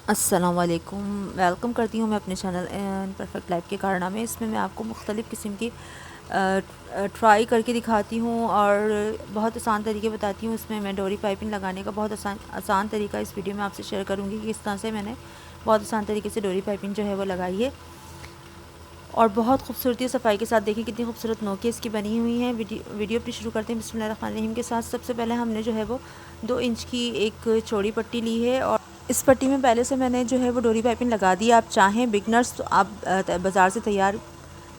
अस्सलाम वालेकुम। वेलकम करती हूँ मैं अपने चैनल परफेक्ट लाइफ के कारनामे में। इसमें मैं आपको मुख्तलिफ़ किस्म की ट्राई करके दिखाती हूँ और बहुत आसान तरीके बताती हूँ। इसमें मैं डोरी पाइपिंग लगाने का बहुत आसान तरीका इस वीडियो में आपसे शेयर करूँगी कि किस तरह से मैंने बहुत आसान तरीके से डोरी पाइपिंग जो है वो लगाई है और बहुत खूबसूरती सफाई के साथ। देखिए कितनी खूबसूरत नोकें इसकी बनी हुई हैं। वीडियो अपनी शुरू करते हैं बिस्मिल्लाहिर्रहमानिर्रहीम के साथ। सबसे पहले हमने जो है वो 2 इंच की एक चौड़ी पट्टी ली है और इस पट्टी में पहले से मैंने जो है वो डोरी पाइपिंग लगा दी। आप चाहें बिगनर्स तो आप बाज़ार से तैयार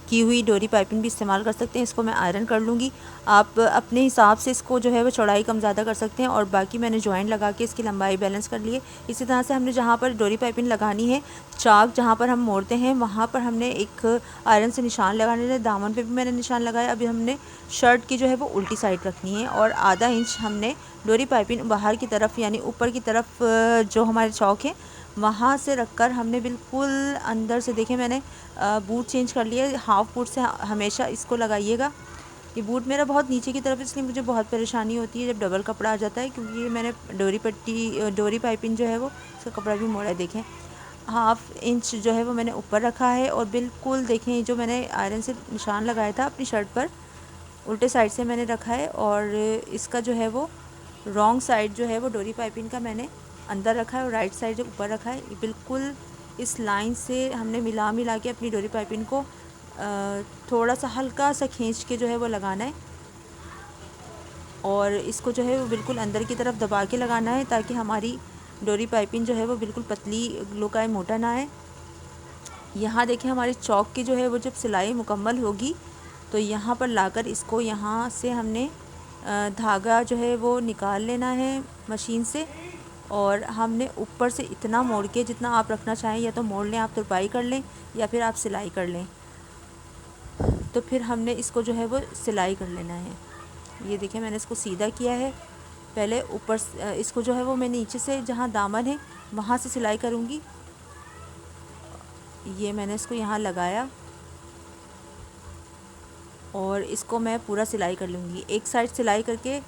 की हुई डोरी पाइपिंग भी इस्तेमाल कर सकते हैं। इसको मैं आयरन कर लूँगी। आप अपने हिसाब से इसको जो है वो चौड़ाई कम ज़्यादा कर सकते हैं और बाकी मैंने जॉइंट लगा के इसकी लंबाई बैलेंस कर ली है। इसी तरह से हमने जहाँ पर डोरी पाइपिंग लगानी है, चाक जहाँ पर हम मोड़ते हैं वहाँ पर हमने एक आयरन से निशान लगाने हैं। दामन पे भी मैंने निशान लगाया। अभी हमने शर्ट की जो है वो उल्टी साइड रखनी है और आधा इंच हमने डोरी पाइपिंग बाहर की तरफ यानी ऊपर की तरफ जो हमारे चौक है वहाँ से रखकर हमने बिल्कुल अंदर से, देखें मैंने बूट चेंज कर लिया है। हाफ़ बूट से हमेशा इसको लगाइएगा। ये बूट मेरा बहुत नीचे की तरफ, इसलिए मुझे बहुत परेशानी होती है जब डबल कपड़ा आ जाता है, क्योंकि ये मैंने डोरी पाइपिंग जो है वो इसका कपड़ा भी मोड़ा है। देखें हाफ़ इंच जो है वो मैंने ऊपर रखा है और बिल्कुल देखें जो मैंने आयरन से निशान लगाया था अपनी शर्ट पर उल्टे साइड से मैंने रखा है और इसका जो है वो रॉन्ग साइड जो है वो डोरी पाइपिंग का मैंने अंदर रखा है और राइट साइड जो ऊपर रखा है। बिल्कुल इस लाइन से हमने मिला के अपनी डोरी पाइपिंग को थोड़ा सा हल्का सा खींच के जो है वो लगाना है और इसको जो है वो बिल्कुल अंदर की तरफ दबा के लगाना है ताकि हमारी डोरी पाइपिंग जो है वो बिल्कुल पतली लुकाए, मोटा ना आए। यहाँ देखें हमारी चौक की जो है वो जब सिलाई मुकम्मल होगी तो यहाँ पर लाकर इसको यहाँ से हमने धागा जो है वो निकाल लेना है मशीन से और हमने ऊपर से इतना मोड़ के जितना आप रखना चाहें, या तो मोड़ लें, आप तुरपाई कर लें या फिर आप सिलाई कर लें। तो फिर हमने इसको जो है वो सिलाई कर लेना है। ये देखिए मैंने इसको सीधा किया है। पहले ऊपर इसको जो है वो मैं नीचे से जहाँ दामन है वहाँ से सिलाई करूँगी। ये मैंने इसको यहाँ लगाया और इसको मैं पूरा सिलाई कर लूँगी एक साइड सिलाई करके,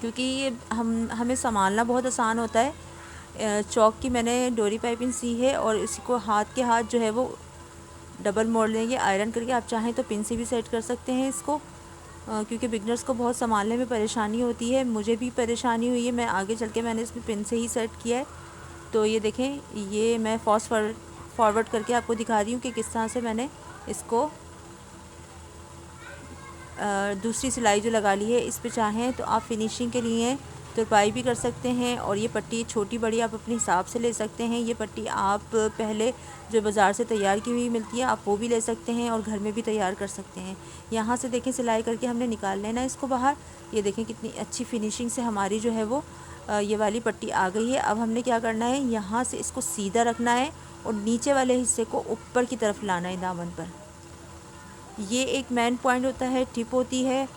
क्योंकि ये हमें संभालना बहुत आसान होता है। चौक की मैंने डोरी पाइपिंग सी है और इसको हाथ के हाथ जो है वो डबल मोड़ लेंगे आयरन करके। आप चाहें तो पिन से भी सेट कर सकते हैं इसको, क्योंकि बिगनर्स को बहुत संभालने में परेशानी होती है। मुझे भी परेशानी हुई है, मैं आगे चल के मैंने इसमें पिन से ही सेट किया है। तो ये देखें, ये मैं फॉरवर्ड करके आपको दिखा रही हूँ कि किस तरह से मैंने इसको दूसरी सिलाई जो लगा ली है इस पे चाहें तो आप फिनिशिंग के लिए तुरपाई भी कर सकते हैं और ये पट्टी छोटी बड़ी आप अपने हिसाब से ले सकते हैं। ये पट्टी आप पहले जो बाज़ार से तैयार की हुई मिलती है आप वो भी ले सकते हैं और घर में भी तैयार कर सकते हैं। यहाँ से देखें सिलाई करके हमने निकाल लेना है इसको बाहर। ये देखें कितनी अच्छी फिनिशिंग से हमारी जो है वो ये वाली पट्टी आ गई है। अब हमने क्या करना है, यहाँ से इसको सीधा रखना है और नीचे वाले हिस्से को ऊपर की तरफ लाना है दामन पर। ये एक मेन पॉइंट होता है, टिप होती है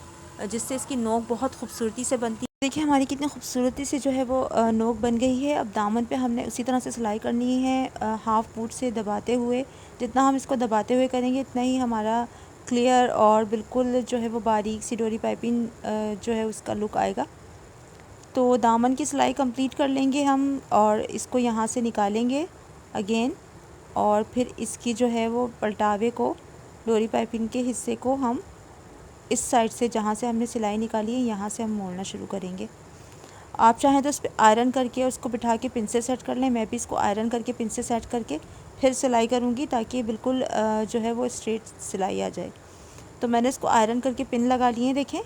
जिससे इसकी नोक बहुत खूबसूरती से बनती है। देखिए हमारी कितनी खूबसूरती से जो है वो नोक बन गई है। अब दामन पे हमने उसी तरह से सिलाई करनी है हाफ़ बूट से दबाते हुए। जितना हम इसको दबाते हुए करेंगे इतना ही हमारा क्लियर और बिल्कुल जो है वो बारीक सी डोरी पाइपिंग जो है उसका लुक आएगा। तो दामन की सिलाई कंप्लीट कर लेंगे हम और इसको यहाँ से निकालेंगे अगेन और फिर इसकी जो है वो पलटावे को, डोरी पाइपिंग के हिस्से को हम इस साइड से जहाँ से हमने सिलाई निकाली है यहाँ से हम मोड़ना शुरू करेंगे। आप चाहें तो इस पर आयरन करके उसको बिठा के पिन से सेट कर लें। मैं भी इसको आयरन करके पिन से सेट करके फिर सिलाई करूँगी ताकि बिल्कुल जो है वो स्ट्रेट सिलाई आ जाए। तो मैंने इसको आयरन करके पिन लगा लिए हैं देखें।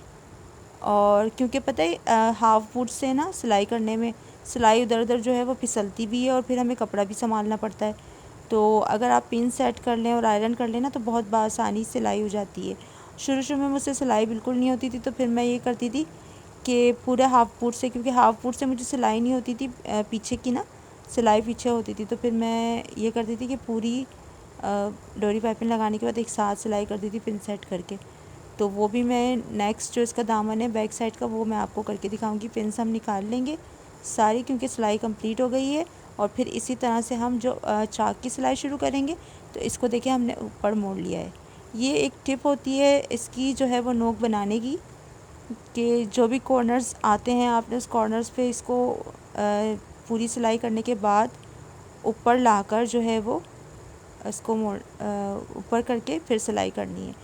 और क्योंकि पता है हाफ़ बूट से ना सिलाई करने में सिलाई उधर उधर जो है वो फिसलती भी है और फिर हमें कपड़ा भी संभालना पड़ता है। तो अगर आप पिन सेट कर लें और आयरन कर लें ना तो बहुत आसानी सिलाई हो जाती है। शुरू शुरू में मुझसे सिलाई बिल्कुल नहीं होती थी, तो फिर मैं ये करती थी कि पूरे हाफ़ बूट से, क्योंकि हाफ़ बूट से मुझे सिलाई नहीं होती थी, पीछे की ना सिलाई पीछे होती थी, तो फिर मैं ये करती थी कि पूरी डोरी पाइपिंग लगाने के बाद एक साथ सिलाई करती थी पिन सेट करके। तो वो भी मैं नेक्स्ट जो इसका दामन है बैक साइड का वो मैं आपको करके दिखाऊंगी। पिन्स हम निकाल लेंगे सारी, क्योंकि सिलाई कंप्लीट हो गई है। और फिर इसी तरह से हम जो चाक की सिलाई शुरू करेंगे। तो इसको देखिए हमने ऊपर मोड़ लिया है। ये एक टिप होती है इसकी जो है वो नोक बनाने की, कि जो भी कॉर्नर्स आते हैं आपने उस कॉर्नर्स पे इसको पूरी सिलाई करने के बाद ऊपर लाकर जो है वो इसको ऊपर करके फिर सिलाई करनी है।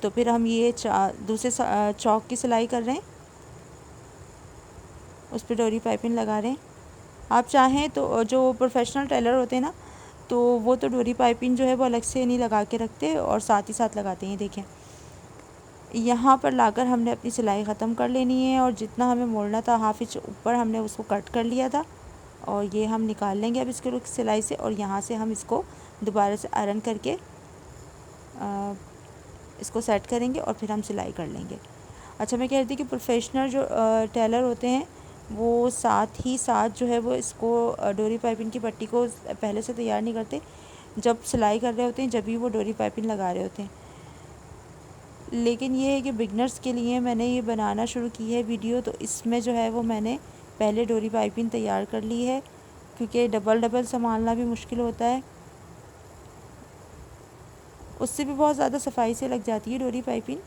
तो फिर हम ये दूसरे चौक की सिलाई कर रहे हैं, उस पर डोरी पाइपिंग लगा रहे हैं। आप चाहें तो जो प्रोफेशनल टेलर होते हैं ना, तो वो तो डोरी पाइपिंग जो है वो अलग से नहीं लगा के रखते और साथ ही साथ लगाते हैं। देखें, यहाँ पर लाकर हमने अपनी सिलाई ख़त्म कर लेनी है और जितना हमें मोड़ना था हाफ इंच ऊपर हमने उसको कट कर लिया था और ये हम निकाल लेंगे अब इसके सिलाई से। और यहाँ से हम इसको दोबारा से आयरन करके इसको सेट करेंगे और फिर हम सिलाई कर लेंगे। अच्छा, मैं कह रही थी कि प्रोफेशनल जो टेलर होते हैं वो साथ ही साथ जो है वो इसको डोरी पाइपिंग की पट्टी को पहले से तैयार नहीं करते, जब सिलाई कर रहे होते हैं जब भी वो डोरी पाइपिंग लगा रहे होते हैं। लेकिन ये है कि बिगनर्स के लिए मैंने ये बनाना शुरू की है वीडियो, तो इसमें जो है वो मैंने पहले डोरी पाइपिंग तैयार कर ली है, क्योंकि डबल संभालना भी मुश्किल होता है, उससे भी बहुत ज़्यादा सफाई से लग जाती है डोरी पाइपिंग।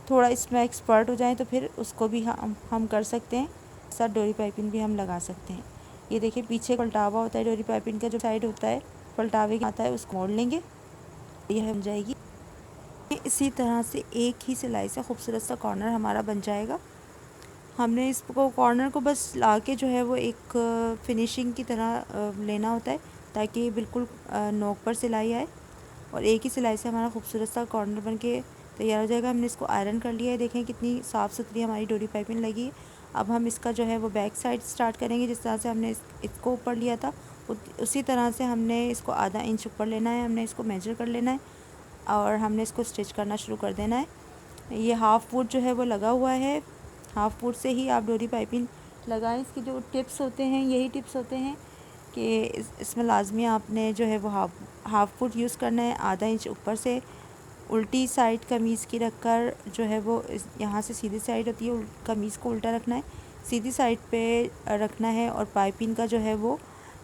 थोड़ा इसमें एक्सपर्ट हो जाए तो फिर उसको भी हम कर सकते हैं, साथ डोरी पाइपिंग भी हम लगा सकते हैं। ये देखिए, पीछे पलटावा होता है डोरी पाइपिंग का, जो साइड होता है पलटावे का आता है, उसको मोड़ लेंगे, यह बन जाएगी। इसी तरह से एक ही सिलाई से खूबसूरत सा कॉर्नर हमारा बन जाएगा। हमने इसको कॉर्नर को बस लाके जो है वो एक फिनिशिंग की तरह लेना होता है, ताकि बिल्कुल नोक पर सिलाई आए और एक ही सिलाई से हमारा खूबसूरत सा कॉर्नर बन के तैयार हो जाएगा। हमने इसको आयरन कर लिया है, देखें कितनी साफ़ सुथरी हमारी डोरी पाइपिंग लगी है। अब हम इसका जो है वो बैक साइड स्टार्ट करेंगे। जिस तरह से हमने इसको ऊपर लिया था उसी तरह से हमने इसको आधा इंच ऊपर लेना है, हमने इसको मेजर कर लेना है और हमने इसको स्टिच करना शुरू कर देना है। ये हाफ वुड जो है वो लगा हुआ है, हाफ वुड से ही आप डोरी पाइपिंग लगाएं। इसके जो टिप्स होते हैं यही टिप्स होते हैं कि इसमें लाजमी आपने जो है वो हाफ वुड यूज़ करना है। आधा इंच ऊपर से उल्टी साइड कमीज़ की रखकर जो है वो यहाँ से सीधी साइड होती है, कमीज़ को उल्टा रखना है, सीधी साइड पे रखना है और पाइपिंग का जो है वो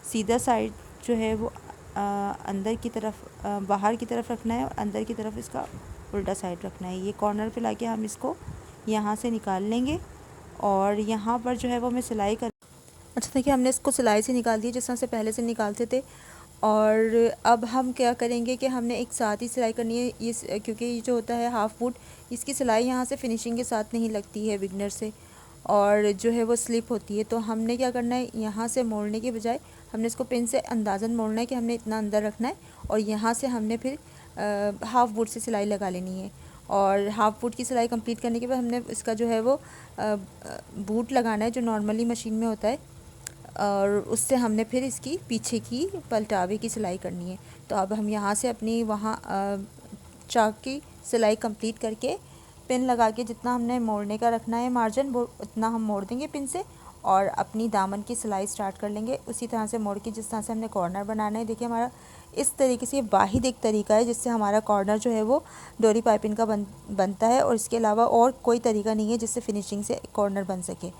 सीधा साइड जो है वो अंदर की तरफ बाहर की तरफ रखना है और अंदर की तरफ इसका उल्टा साइड रखना है। ये कॉर्नर पे लाके हम इसको यहाँ से निकाल लेंगे और यहाँ पर जो है वो मैं सिलाई कर। अच्छा, देखिए, हमने इसको सिलाई से निकाल दिया जिस तरह से पहले से निकालते थे। और अब हम क्या करेंगे कि हमने एक साथ ही सिलाई करनी है, ये क्योंकि ये जो होता है हाफ वुड, इसकी सिलाई यहाँ से फिनिशिंग के साथ नहीं लगती है बिगनर से और जो है वो स्लिप होती है। तो हमने क्या करना है, यहाँ से मोड़ने के बजाय हमने इसको पिन से अंदाज़न मोड़ना है कि हमने इतना अंदर रखना है और यहाँ से हमने फिर हाफ वुड से सिलाई लगा लेनी है। और हाफ वुड की सिलाई कंप्लीट करने के बाद हमने इसका जो है वो बूट लगाना है, जो नॉर्मली मशीन में होता है, और उससे हमने फिर इसकी पीछे की पलटावे की सिलाई करनी है। तो अब हम यहाँ से अपनी वहाँ चाक की सिलाई कंप्लीट करके पिन लगा के जितना हमने मोड़ने का रखना है मार्जिन, वो उतना हम मोड़ देंगे पिन से और अपनी दामन की सिलाई स्टार्ट कर लेंगे उसी तरह से मोड़ के, जिस तरह से हमने कॉर्नर बनाना है। देखिए, हमारा इस तरीके से वाहिद एक तरीका है जिससे हमारा कॉर्नर जो है वो डोरी पाइपिंग का बनता है और इसके अलावा और कोई तरीका नहीं है जिससे फिनिशिंग से कॉर्नर बन सके।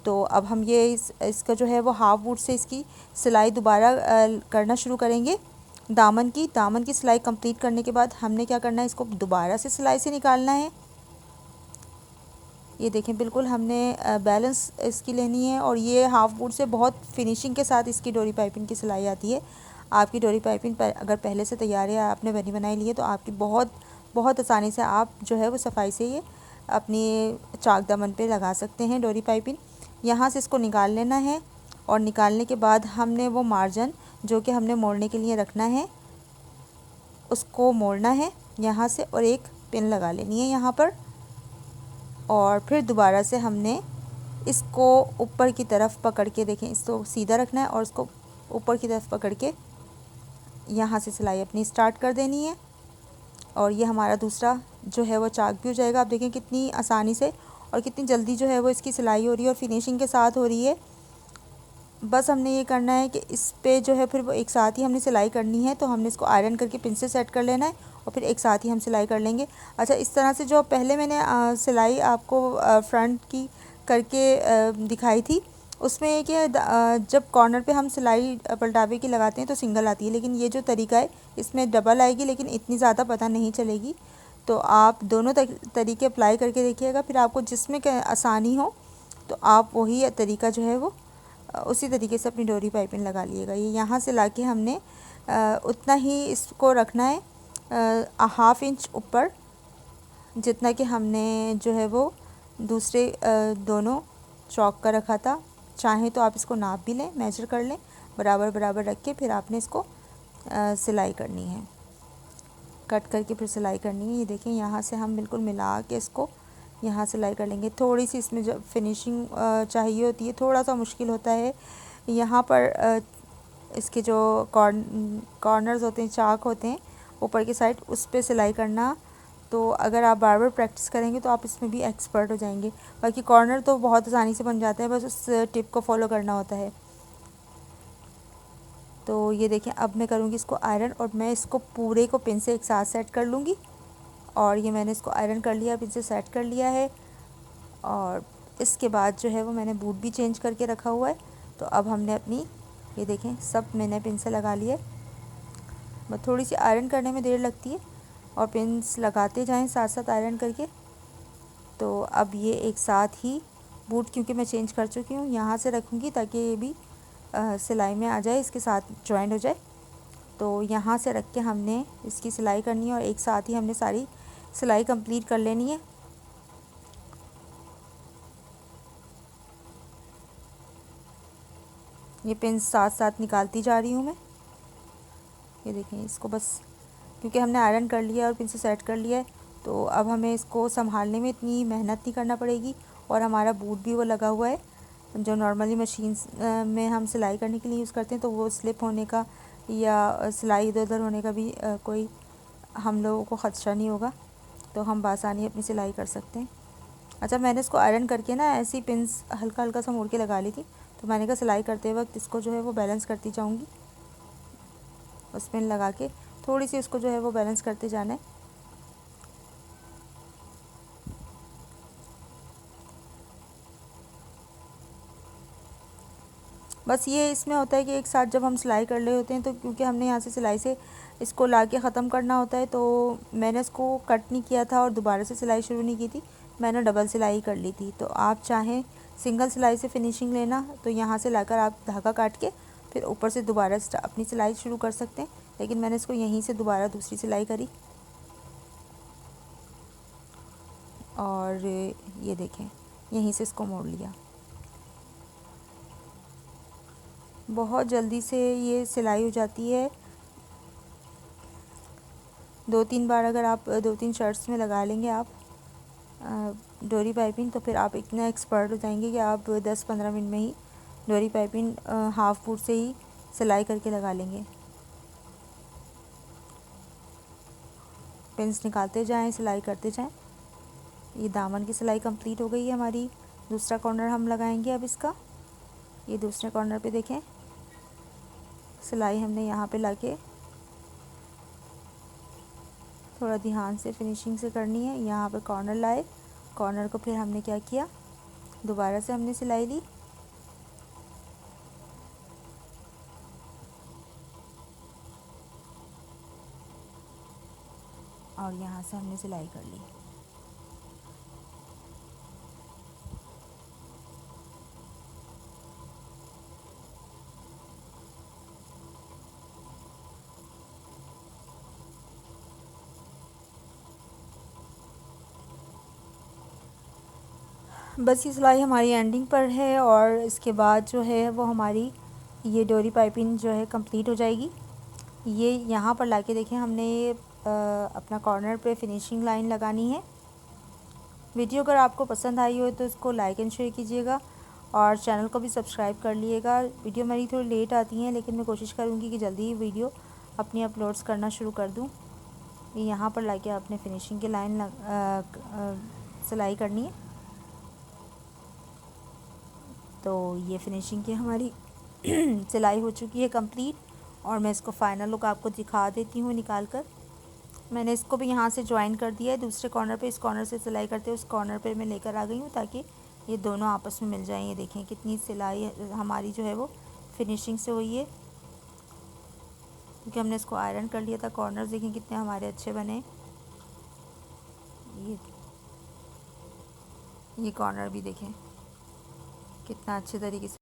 तो अब हम ये इसका जो है वो हाफ वुड से इसकी सिलाई दोबारा करना शुरू करेंगे। दामन की सिलाई कंप्लीट करने के बाद हमने क्या करना है, इसको दोबारा से सिलाई से निकालना है। ये देखें, बिल्कुल हमने बैलेंस इसकी लेनी है और ये हाफ वुड से बहुत फिनिशिंग के साथ इसकी डोरी पाइपिंग की सिलाई आती है। आपकी डोरी पाइपिंग अगर पहले से तैयार है, आपने बनी बनाई ली है, तो आपकी बहुत आसानी से आप जो है वो सफाई से ये अपनी चाक दामन पे लगा सकते हैं डोरी पाइपिंग। यहाँ से इसको निकाल लेना है और निकालने के बाद हमने वो मार्जिन जो कि हमने मोड़ने के लिए रखना है उसको मोड़ना है यहाँ से और एक पिन लगा लेनी है यहाँ पर। और फिर दोबारा से हमने इसको ऊपर की तरफ पकड़ के, देखें, इसको सीधा रखना है और इसको ऊपर की तरफ पकड़ के यहाँ से सिलाई अपनी स्टार्ट कर देनी है और ये हमारा दूसरा जो है वो चाक भी हो जाएगा। आप देखें कितनी आसानी से और कितनी जल्दी जो है वो इसकी सिलाई हो रही है और फिनिशिंग के साथ हो रही है। बस हमने ये करना है कि इस पे जो है फिर वो एक साथ ही हमने सिलाई करनी है, तो हमने इसको आयरन करके पिन से सेट कर लेना है और फिर एक साथ ही हम सिलाई कर लेंगे। अच्छा, इस तरह से जो पहले मैंने सिलाई आपको फ्रंट की करके दिखाई थी, उसमें ये कि जब कॉर्नर पे हम सिलाई पलटावे की लगाते हैं तो सिंगल आती है, लेकिन ये जो तरीका है इसमें डबल आएगी, लेकिन इतनी ज़्यादा पता नहीं चलेगी। तो आप दोनों तरीके अप्लाई करके देखिएगा, फिर आपको जिसमें आसानी हो तो आप वही तरीका जो है वो उसी तरीके से अपनी डोरी पाइपिंग लगा लिएगा। ये यहाँ से लाके हमने उतना ही इसको रखना है, 1/2 इंच ऊपर, जितना कि हमने जो है वो दूसरे दोनों चौक का रखा था। चाहें तो आप इसको नाप भी लें, मेजर कर लें, बराबर बराबर रख के फिर आपने इसको सिलाई करनी है, कट करके फिर सिलाई करनी है। ये देखें, यहाँ से हम बिल्कुल मिला के इसको यहाँ सिलाई कर लेंगे। थोड़ी सी इसमें जब फिनिशिंग चाहिए होती है, थोड़ा सा मुश्किल होता है यहाँ पर इसके जो कॉर्नर्स होते हैं, चाक होते हैं ऊपर की साइड, उस पर सिलाई करना। तो अगर आप बार बार प्रैक्टिस करेंगे तो आप इसमें भी एक्सपर्ट हो जाएंगे। बाकी कॉर्नर तो बहुत आसानी से बन जाता है, बस उस टिप को फॉलो करना होता है। तो ये देखें, अब मैं करूँगी इसको आयरन, और मैं इसको पूरे को पिन से एक साथ सेट कर लूँगी। और ये मैंने इसको आयरन कर लिया, पिन से सेट कर लिया है। और इसके बाद जो है वो मैंने बूट भी चेंज करके रखा हुआ है। तो अब हमने अपनी, ये देखें, सब मैंने पिन से लगा लिया है। बस थोड़ी सी आयरन करने में देर लगती है, और पिन्स लगाते जाएं साथ साथ आयरन करके। तो अब ये एक साथ ही बूट, क्योंकि मैं चेंज कर चुकी हूँ, यहाँ से रखूँगी ताकि ये भी सिलाई में आ जाए, इसके साथ जॉइंट हो जाए। तो यहाँ से रख के हमने इसकी सिलाई करनी है, और एक साथ ही हमने सारी सिलाई कंप्लीट कर लेनी है। ये पिन साथ साथ निकालती जा रही हूँ मैं। ये देखें, इसको बस क्योंकि हमने आयरन कर लिया और पिन से सेट कर लिया है, तो अब हमें इसको संभालने में इतनी मेहनत नहीं करना पड़ेगी। और हमारा बूट भी वो लगा हुआ है, जो नॉर्मली मशीन में हम सिलाई करने के लिए यूज़ करते हैं, तो वो स्लिप होने का या सिलाई इधर उधर होने का भी कोई हम लोगों को ख़दशा नहीं होगा। तो हम बासानी अपनी सिलाई कर सकते हैं। अच्छा, मैंने इसको आयरन करके ना ऐसी पिन्स हल्का हल्का सा मोड़ के लगा ली थी। तो मैंने कहा सिलाई करते वक्त इसको जो है वो बैलेंस करती जाऊँगी, उस पिन लगा के थोड़ी सी उसको जो है वो बैलेंस करते जाना है। बस ये इसमें होता है कि एक साथ जब हम सिलाई कर रहे होते हैं, तो क्योंकि हमने यहाँ से सिलाई से इसको ला के ख़त्म करना होता है, तो मैंने इसको कट नहीं किया था और दोबारा से सिलाई शुरू नहीं की थी, मैंने डबल सिलाई कर ली थी। तो आप चाहें सिंगल सिलाई से फिनिशिंग लेना, तो यहाँ से लाकर आप धागा काट के फिर ऊपर से दोबारा अपनी सिलाई शुरू कर सकते हैं। लेकिन मैंने इसको यहीं से दोबारा दूसरी सिलाई करी। और ये देखें, यहीं से इसको मोड़ लिया। बहुत जल्दी से ये सिलाई हो जाती है। 2-3 बार अगर आप 2-3 शर्ट्स में लगा लेंगे आप डोरी पाइपिंग, तो फिर आप इतना एक्सपर्ट हो जाएंगे कि आप 10-15 मिनट में ही डोरी पाइपिंग हाफ फुट से ही सिलाई करके लगा लेंगे। पिन्स निकालते जाएं, सिलाई करते जाएं। ये दामन की सिलाई कंप्लीट हो गई है हमारी। दूसरा कॉर्नर हम लगाएंगे अब इसका। ये दूसरे कॉर्नर पे देखें, सिलाई हमने यहाँ पे लाके थोड़ा ध्यान से फिनिशिंग से करनी है। यहाँ पे कॉर्नर लाए, कॉर्नर को फिर हमने क्या किया, दोबारा से हमने सिलाई ली, और यहाँ से हमने सिलाई कर ली। बस ये सिलाई हमारी एंडिंग पर है, और इसके बाद जो है वो हमारी ये डोरी पाइपिंग जो है कंप्लीट हो जाएगी। ये यहाँ पर लाके देखें, हमने अपना कॉर्नर पे फिनिशिंग लाइन लगानी है। वीडियो अगर आपको पसंद आई हो तो इसको लाइक एंड शेयर कीजिएगा, और चैनल को भी सब्सक्राइब कर लिएगा। वीडियो मेरी थोड़ी लेट आती हैं, लेकिन मैं कोशिश करूँगी कि जल्दी ही वीडियो अपनी अपलोड्स करना शुरू कर दूँ। यहाँ पर लाके आपने फिनिशिंग की लाइन सिलाई करनी है। तो ये फिनिशिंग की हमारी सिलाई हो चुकी है कंप्लीट, और मैं इसको फाइनल लुक आपको दिखा देती हूँ निकाल कर। मैंने इसको भी यहाँ से ज्वाइन कर दिया है दूसरे कॉर्नर पे। इस कॉर्नर से सिलाई करते हुए उस कॉर्नर पे मैं लेकर आ गई हूँ, ताकि ये दोनों आपस में मिल जाएं। ये देखें कितनी सिलाई हमारी जो है वो फिनिशिंग से हुई है, क्योंकि हमने इसको आयरन कर लिया था। कॉर्नर्स देखें कितने हमारे अच्छे बने। ये कॉर्नर भी देखें कितना अच्छे तरीके से